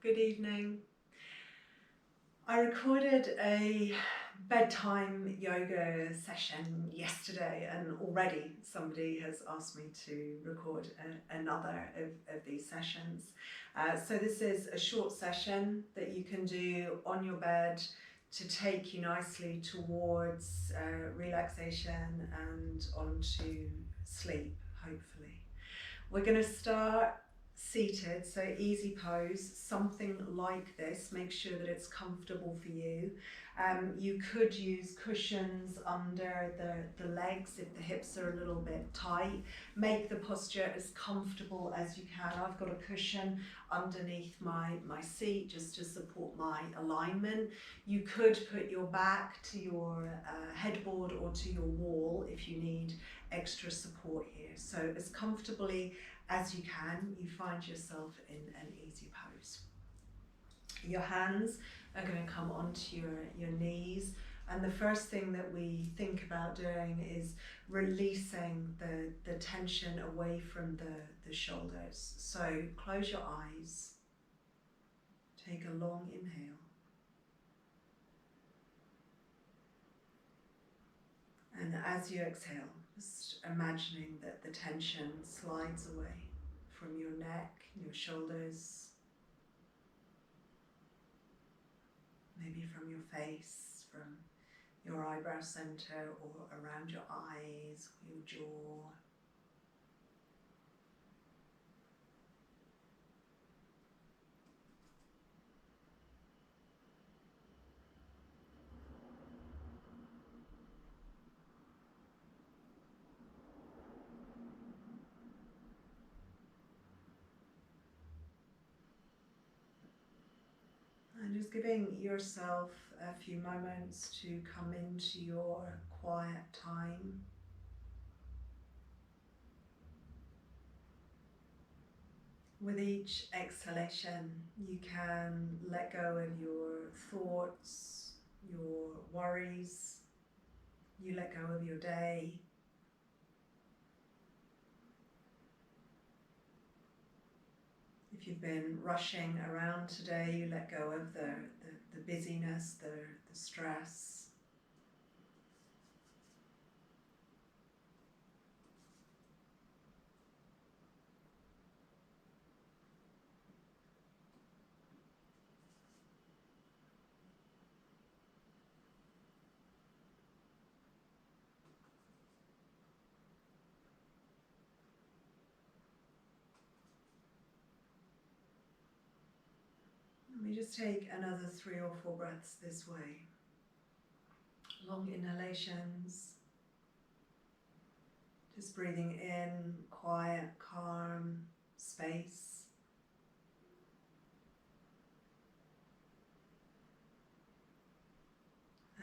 good evening. I recorded a bedtime yoga session yesterday, and already somebody has asked me to record another of these sessions. So this is a short session that you can do on your bed to take you nicely towards relaxation and onto sleep, hopefully. We're going to start seated, so easy pose, something like this. Make sure that it's comfortable for you. You could use cushions under the legs if the hips are a little bit tight. Make the posture as comfortable as you can. I've got a cushion underneath my seat just to support my alignment. You could put your back to your headboard or to your wall if you need extra support here. So as comfortably as you can, you find yourself in an easy pose. Your hands are going to come onto your knees, and the first thing that we think about doing is releasing the tension away from the shoulders. So close your eyes, take a long inhale, and as you exhale, just imagining that the tension slides away from your neck, your shoulders, maybe from your face, from your eyebrow center or around your eyes, your jaw. And just giving yourself a few moments to come into your quiet time. With each exhalation, you can let go of your thoughts, your worries, you let go of your day. If you've been rushing around today, you let go of the busyness, the stress. Let me just take another 3 or 4 breaths this way. Long inhalations. Just breathing in, quiet, calm, space.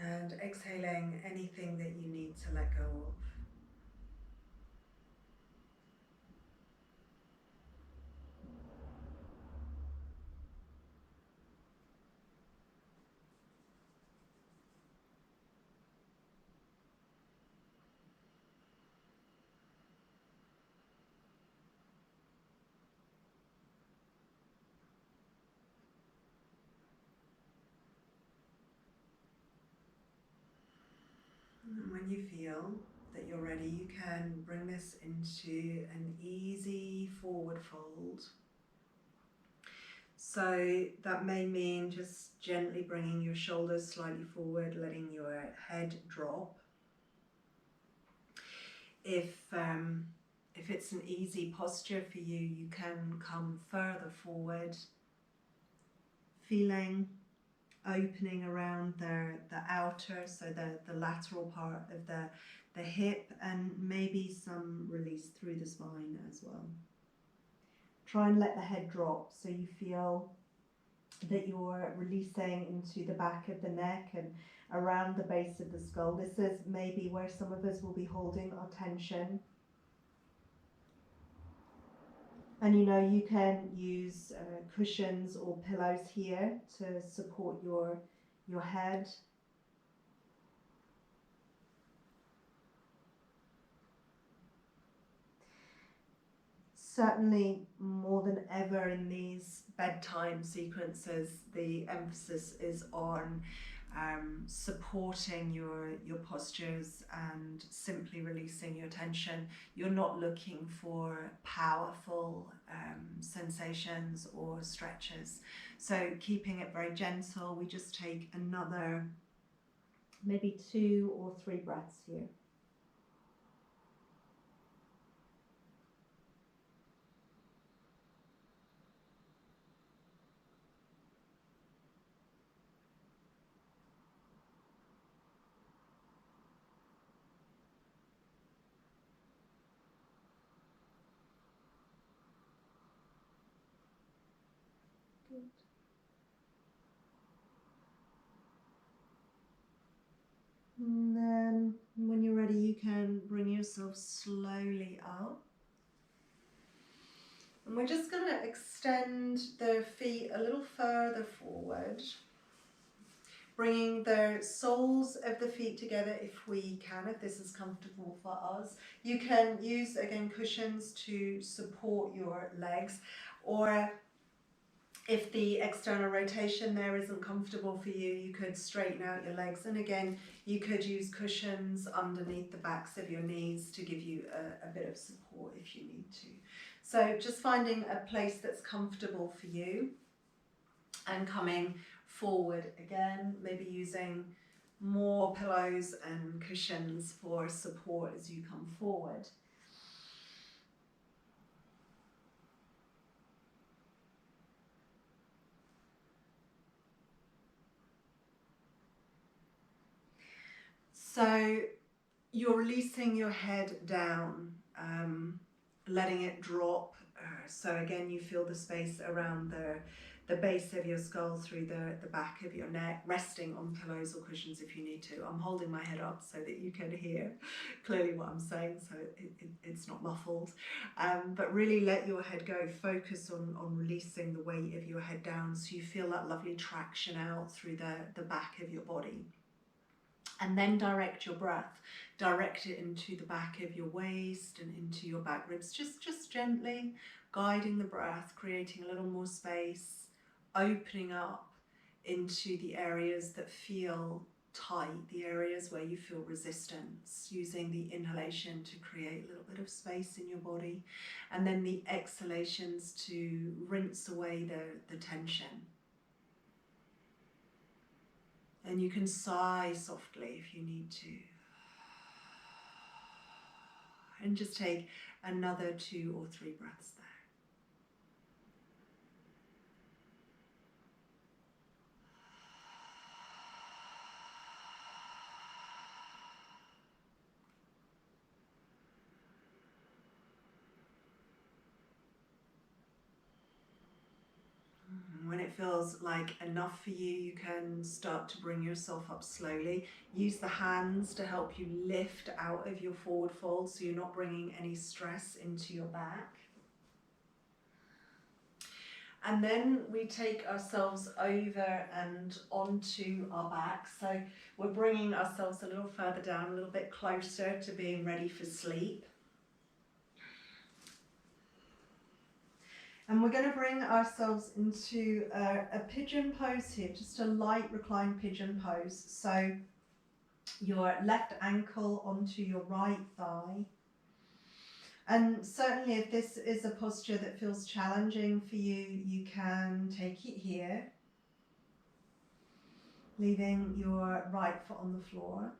And exhaling anything that you need to let go of. And when you feel that you're ready, you can bring this into an easy forward fold. So that may mean just gently bringing your shoulders slightly forward, letting your head drop. If it's an easy posture for you, you can come further forward, feeling opening around the outer, so the lateral part of the hip, and maybe some release through the spine as well. Try and let the head drop so you feel that you're releasing into the back of the neck and around the base of the skull. This is maybe where some of us will be holding our tension. And you can use cushions or pillows here to support your head. Certainly more than ever in these bedtime sequences, the emphasis is on supporting your postures and simply releasing your tension. You're not looking for powerful sensations or stretches. So keeping it very gentle, we just take another maybe 2 or 3 breaths here. Good. And then when you're ready, you can bring yourself slowly up. And we're just going to extend the feet a little further forward, bringing the soles of the feet together if we can, if this is comfortable for us. You can use, again, cushions to support your legs, or if the external rotation there isn't comfortable for you, you could straighten out your legs. And again, you could use cushions underneath the backs of your knees to give you a bit of support if you need to. So just finding a place that's comfortable for you and coming forward again, maybe using more pillows and cushions for support as you come forward. So you're releasing your head down, letting it drop. So again, you feel the space around the base of your skull through the back of your neck, resting on pillows or cushions if you need to. I'm holding my head up so that you can hear clearly what I'm saying, so it's not muffled. But really let your head go. Focus on releasing the weight of your head down so you feel that lovely traction out through the back of your body. And then direct your breath. Direct it into the back of your waist and into your back ribs. Just gently guiding the breath, creating a little more space, opening up into the areas that feel tight, the areas where you feel resistance, using the inhalation to create a little bit of space in your body, and then the exhalations to rinse away the tension. And you can sigh softly if you need to. And just take another 2 or 3 breaths there. When it feels like enough for you, you can start to bring yourself up slowly. Use the hands to help you lift out of your forward fold so you're not bringing any stress into your back. And then we take ourselves over and onto our back. So we're bringing ourselves a little further down, a little bit closer to being ready for sleep. And we're going to bring ourselves into a pigeon pose here, just a light reclined pigeon pose. So your left ankle onto your right thigh. And certainly if this is a posture that feels challenging for you, you can take it here, leaving your right foot on the floor.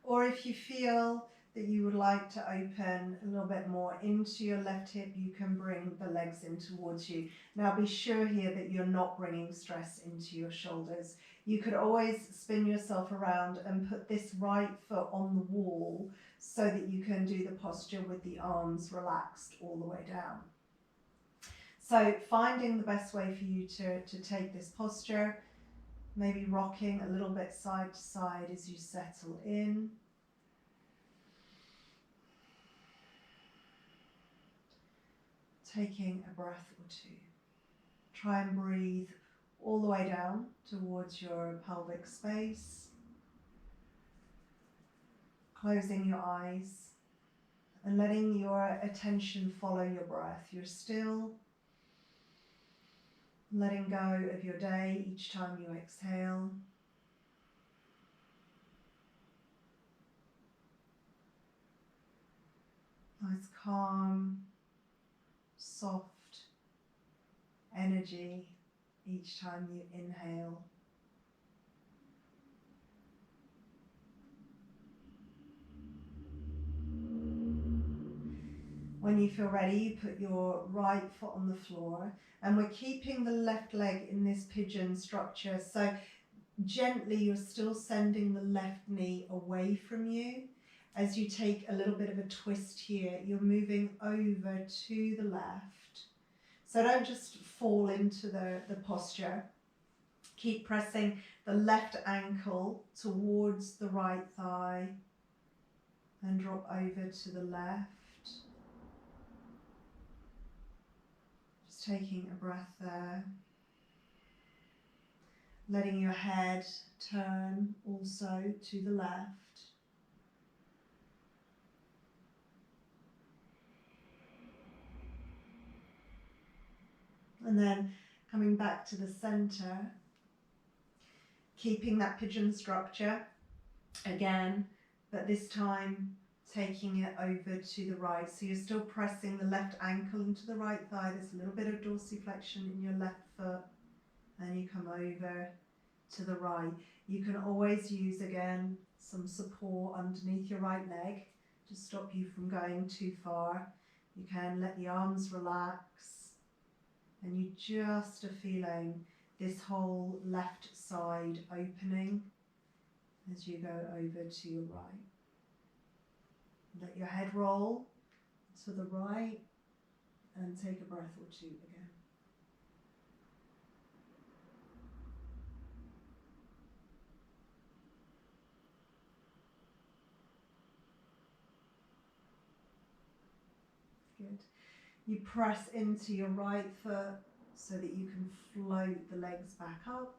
Or if you feel that you would like to open a little bit more into your left hip, you can bring the legs in towards you. Now be sure here that you're not bringing stress into your shoulders. You could always spin yourself around and put this right foot on the wall so that you can do the posture with the arms relaxed all the way down. So finding the best way for you to take this posture, maybe rocking a little bit side to side as you settle in. Taking a breath or 2. Try and breathe all the way down towards your pelvic space. Closing your eyes and letting your attention follow your breath. You're still letting go of your day each time you exhale. Nice calm, soft energy each time you inhale. When you feel ready, you put your right foot on the floor, and we're keeping the left leg in this pigeon structure. So gently, you're still sending the left knee away from you. As you take a little bit of a twist here, you're moving over to the left. So don't just fall into the posture. Keep pressing the left ankle towards the right thigh and drop over to the left. Just taking a breath there. Letting your head turn also to the left. And then coming back to the center, keeping that pigeon structure again, but this time taking it over to the right. So you're still pressing the left ankle into the right thigh. There's a little bit of dorsiflexion in your left foot. And you come over to the right. You can always use, again, some support underneath your right leg to stop you from going too far. You can let the arms relax, and you just are feeling this whole left side opening as you go over to your right. Let your head roll to the right and take a breath or two again. Good. You press into your right foot so that you can float the legs back up.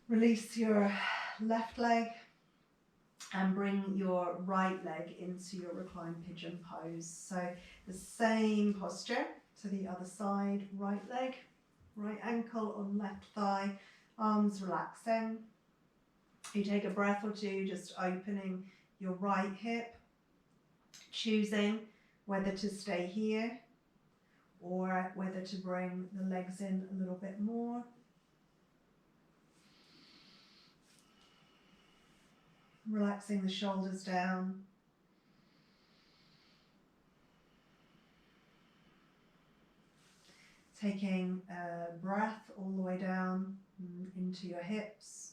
Release your left leg and bring your right leg into your reclined pigeon pose. So the same posture to the other side, right leg, right ankle on left thigh, arms relaxing. You take a breath or two, just opening your right hip, choosing whether to stay here or whether to bring the legs in a little bit more. Relaxing the shoulders down. Taking a breath all the way down into your hips.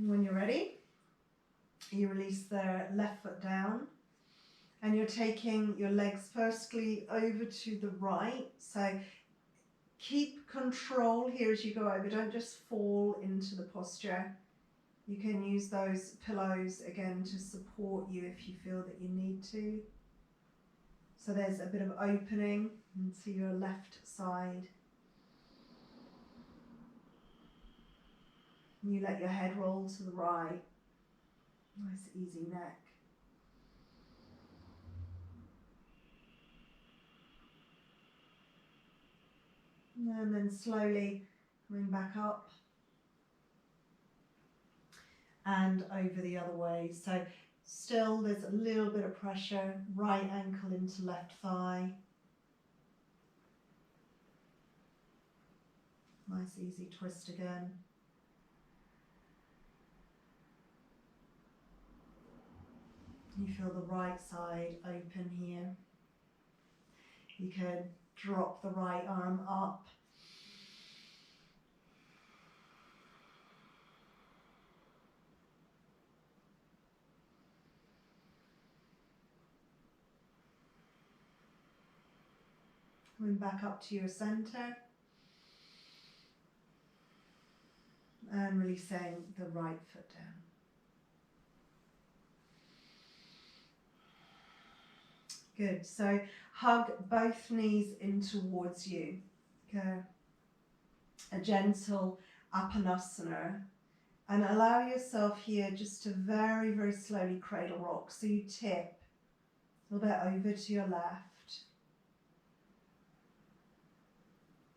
When you're ready, you release the left foot down and you're taking your legs firstly over to the right. So keep control here as you go over. Don't just fall into the posture. You can use those pillows again to support you if you feel that you need to. So there's a bit of opening into your left side. You let your head roll to the right. Nice easy neck. And then slowly coming back up and over the other way. So still there's a little bit of pressure, right ankle into left thigh. Nice easy twist again. You feel the right side open here. You can drop the right arm up. Coming back up to your center. And releasing the right foot down. Good. So hug both knees in towards you. Okay. A gentle apanasana. And allow yourself here just to very, very slowly cradle rock. So you tip a little bit over to your left.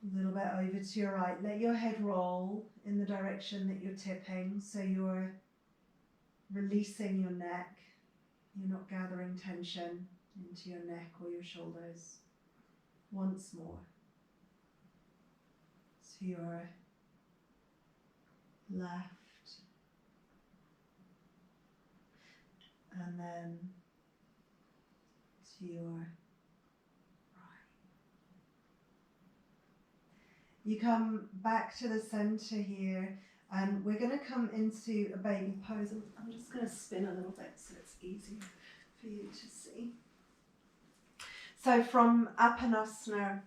A little bit over to your right. Let your head roll in the direction that you're tipping. So you're releasing your neck. You're not gathering tension into your neck or your shoulders. Once more. To your left. And then to your right. You come back to the center here, and we're going to come into a baby pose. I'm just going to spin a little bit so it's easier for you to see. So from apanasana,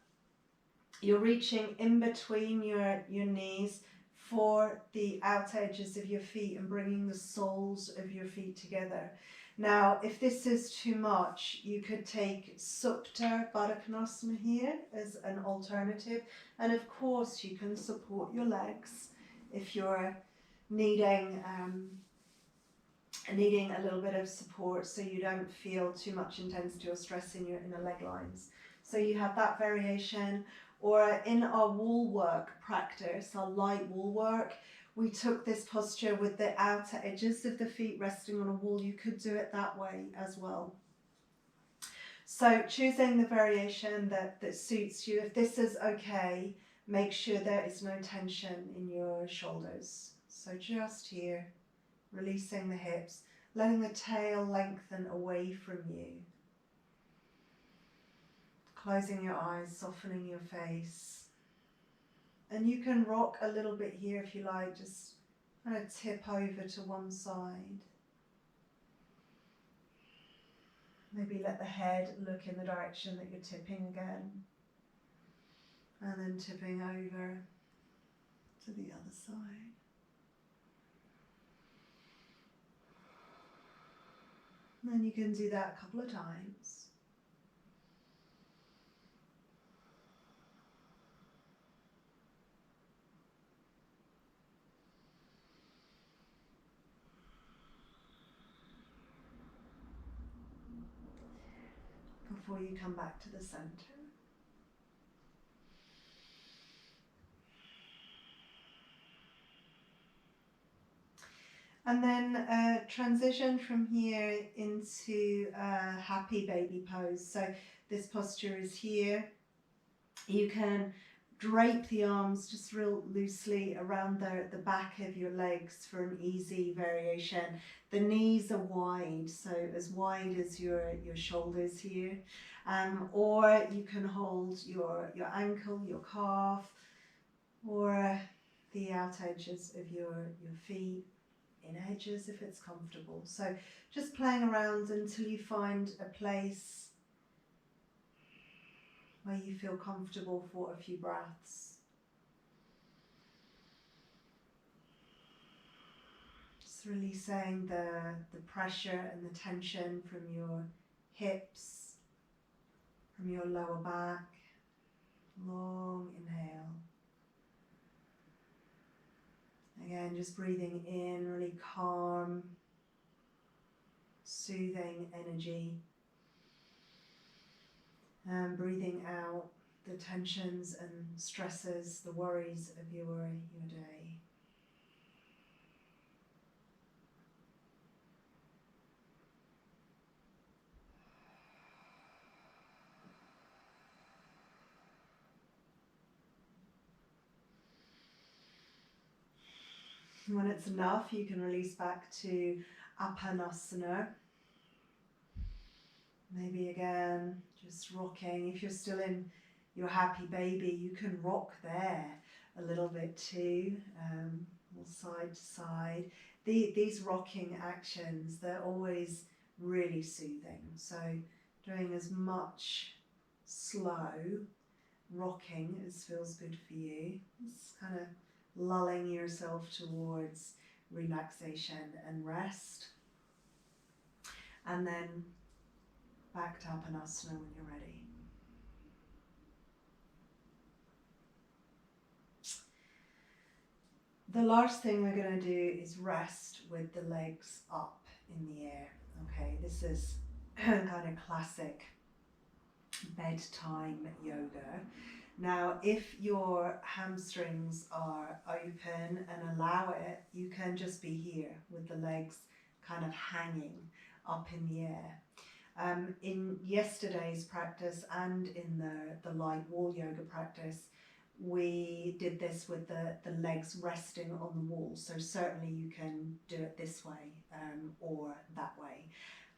you're reaching in between your knees for the outer edges of your feet and bringing the soles of your feet together. Now, if this is too much, you could take Supta Baddha Konasana here as an alternative. And of course, you can support your legs if you're needing a little bit of support so you don't feel too much intensity or stress in your inner leg lines. So you have that variation. Or in our wall work practice, our light wall work, we took this posture with the outer edges of the feet resting on a wall. You could do it that way as well. So choosing the variation that suits you. If this is okay, make sure there is no tension in your shoulders. So just here, releasing the hips, letting the tail lengthen away from you. Closing your eyes, softening your face. And you can rock a little bit here if you like, just kind of tip over to one side. Maybe let the head look in the direction that you're tipping again. And then tipping over to the other side. And then you can do that a couple of times. Before you come back to the center. And then transition from here into a happy baby pose. So this posture is here. You can drape the arms just real loosely around the back of your legs for an easy variation. The knees are wide, so as wide as your shoulders here. Or you can hold your ankle, your calf, or the out edges of your feet, in edges if it's comfortable. So just playing around until you find a place where you feel comfortable for a few breaths. Just releasing the pressure and the tension from your hips, from your lower back. Long inhale. Again, just breathing in, really calm, soothing energy. And breathing out the tensions and stresses, the worries of your day. When it's enough, you can release back to apanasana. Maybe again, just rocking. If you're still in your happy baby, you can rock there a little bit too, side to side. These rocking actions, they're always really soothing. So doing as much slow rocking as feels good for you. Just kind of lulling yourself towards relaxation and rest. And then back to apanasana when you're ready. The last thing we're going to do is rest with the legs up in the air. Okay, this is kind of classic bedtime yoga. Now, if your hamstrings are open and allow it, you can just be here with the legs kind of hanging up in the air. In yesterday's practice and in the light wall yoga practice, we did this with the legs resting on the wall. So certainly you can do it this way or that way,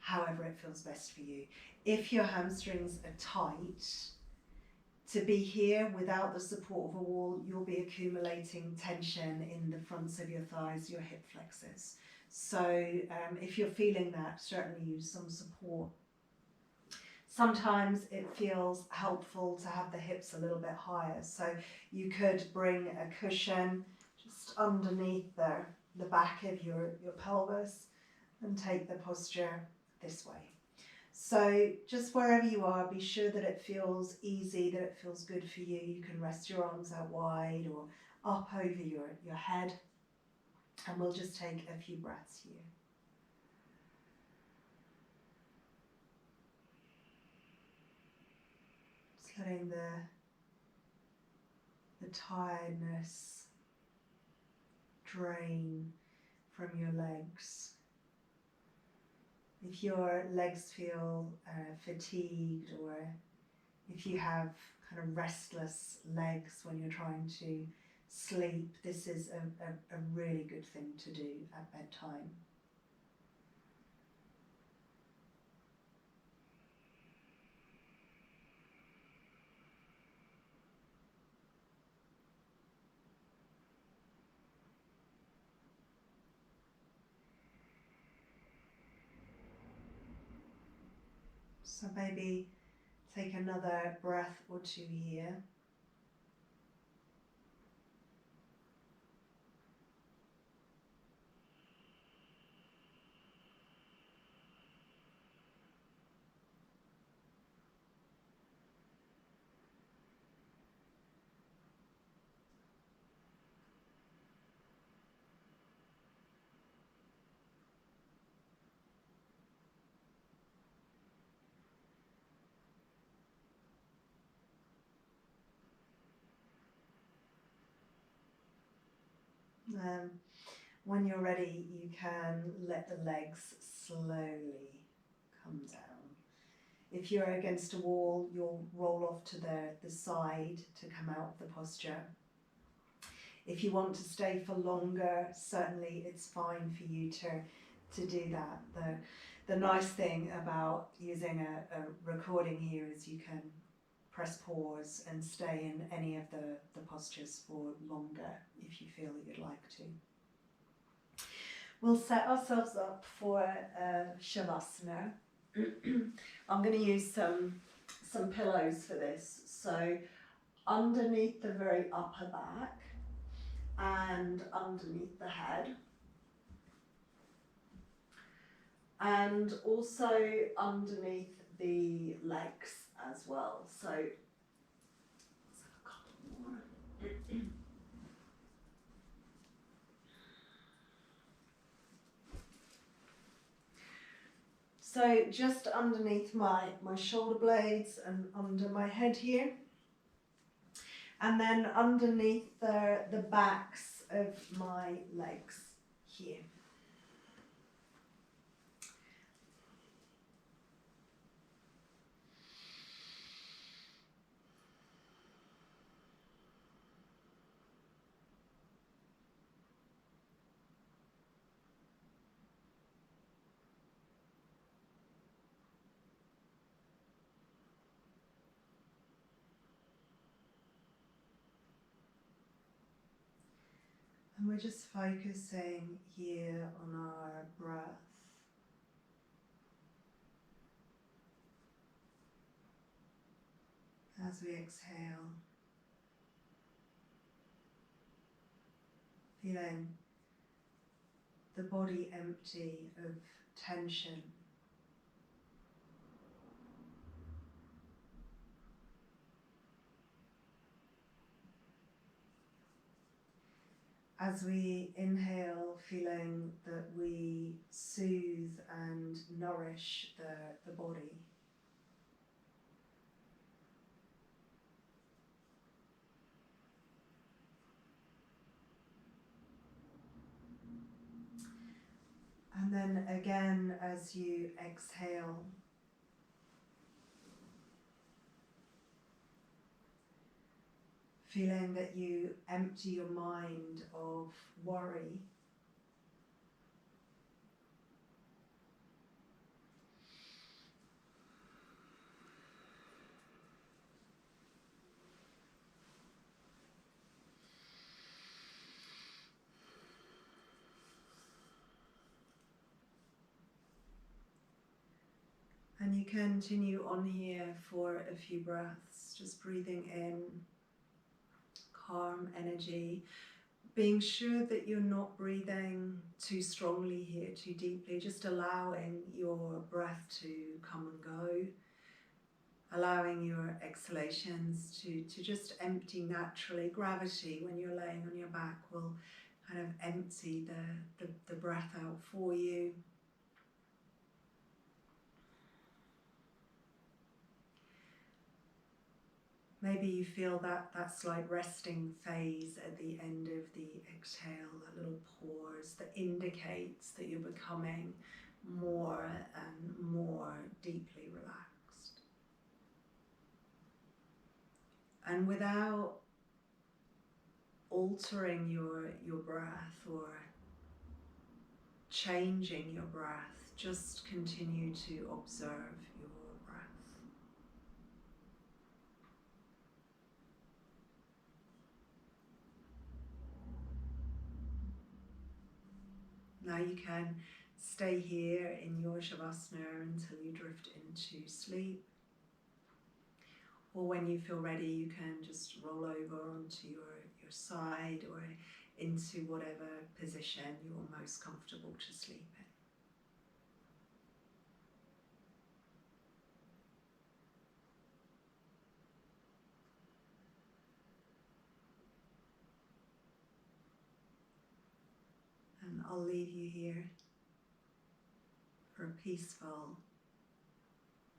however it feels best for you. If your hamstrings are tight, to be here without the support of a wall, you'll be accumulating tension in the fronts of your thighs, your hip flexors. So if you're feeling that, certainly use some support. Sometimes it feels helpful to have the hips a little bit higher. So you could bring a cushion just underneath the back of your pelvis and take the posture this way. So just wherever you are, be sure that it feels easy, that it feels good for you. You can rest your arms out wide or up over your head. And we'll just take a few breaths here. Just letting the tiredness drain from your legs. If your legs feel fatigued, or if you have kind of restless legs when you're trying to sleep, this is a really good thing to do at bedtime. So maybe take another breath or two here. When you're ready, you can let the legs slowly come down. If you're against a wall, you'll roll off to the side to come out of the posture. If you want to stay for longer, certainly it's fine for you to do that. The nice thing about using a recording here is you can press pause and stay in any of the postures for longer if you feel that you'd like to. We'll set ourselves up for shavasana. I'm going to use some pillows for this. So underneath the very upper back and underneath the head, and also underneath the legs as well. So let's have a couple more. So just underneath my shoulder blades and under my head here. And then underneath the backs of my legs here. And we're just focusing here on our breath. As we exhale, feeling the body empty of tension. As we inhale, feeling that we soothe and nourish the body. And then again, as you exhale, feeling that you empty your mind of worry. And you continue on here for a few breaths, just breathing in calm energy, being sure that you're not breathing too strongly here, too deeply, just allowing your breath to come and go, allowing your exhalations to just empty naturally. Gravity, when you're laying on your back, will kind of empty the breath out for you. Maybe you feel that slight resting phase at the end of the exhale, that little pause that indicates that you're becoming more and more deeply relaxed. And without altering your breath or changing your breath, just continue to observe your breath. Now you can stay here in your shavasana until you drift into sleep. Or when you feel ready, you can just roll over onto your side or into whatever position you're most comfortable to sleep in. And I'll leave you here for a peaceful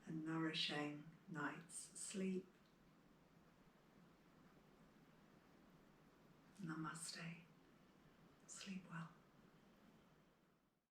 and nourishing night's sleep. Namaste. Sleep well.